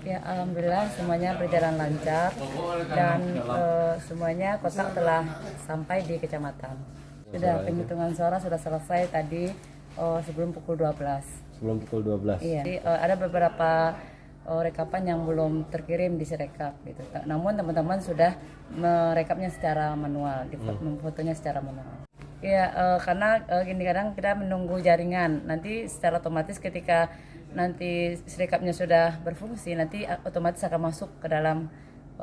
Ya, alhamdulillah semuanya berjalan lancar dan semuanya kotak telah sampai di kecamatan. Sudah penghitungan suara sudah selesai tadi sebelum pukul 12. Sebelum pukul 12. Iya. Jadi, ada beberapa rekapan yang belum terkirim di Sirekap gitu. Namun teman-teman sudah merekapnya secara manual, memfotonya secara manual. Iya, karena gini kadang kita menunggu jaringan. Nanti secara otomatis ketika nanti Sirekapnya sudah berfungsi, nanti otomatis akan masuk ke dalam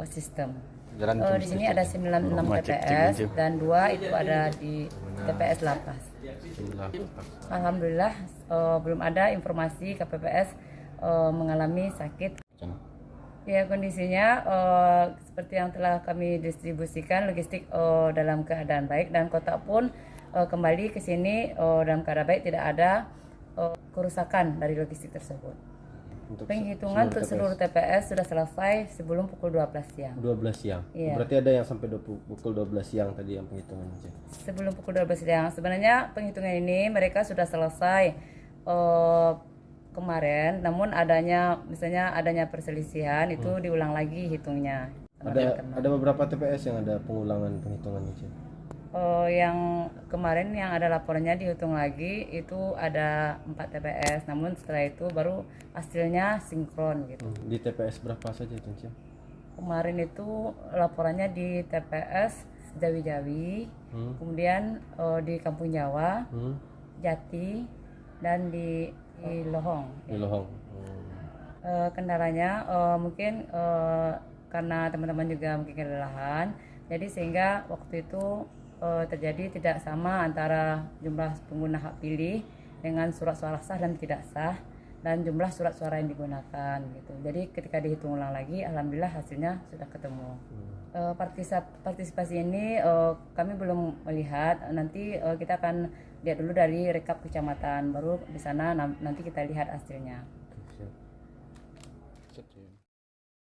sistem. Di sini ada 96 TPS dan 2 itu ada di TPS Lapas. Alhamdulillah belum ada informasi KPPS mengalami sakit. Ya, kondisinya seperti yang telah kami distribusikan, logistik dalam keadaan baik dan kotak pun kembali ke sini dalam keadaan baik, tidak ada kerusakan dari logistik tersebut. Penghitungan untuk seluruh TPS sudah selesai sebelum pukul 12 siang. 12 siang? Iya. Berarti ada yang sampai pukul 12 siang tadi yang penghitungan aja? Sebelum pukul 12 siang. Sebenarnya penghitungan ini mereka sudah selesai kemarin, namun misalnya adanya perselisihan itu diulang lagi hitungnya. Ada beberapa TPS yang ada pengulangan penghitungan aja? Yang kemarin yang ada laporannya dihitung lagi itu ada 4 TPS, namun setelah itu baru hasilnya sinkron gitu. Di TPS berapa saja itu, Cik? Kemarin itu laporannya di TPS Jawi-Jawi, kemudian di Kampung Jawa, Jati, dan di Lohong. Di Lohong. Kendalanya mungkin karena teman-teman juga mungkin kelelahan, jadi sehingga waktu itu terjadi tidak sama antara jumlah pengguna hak pilih dengan surat suara sah dan tidak sah, dan jumlah surat suara yang digunakan gitu. Jadi ketika dihitung ulang lagi, alhamdulillah hasilnya sudah ketemu. Partisipasi ini kami belum melihat, nanti kita akan lihat dulu dari rekap kecamatan, baru di sana nanti kita lihat hasilnya. Siap.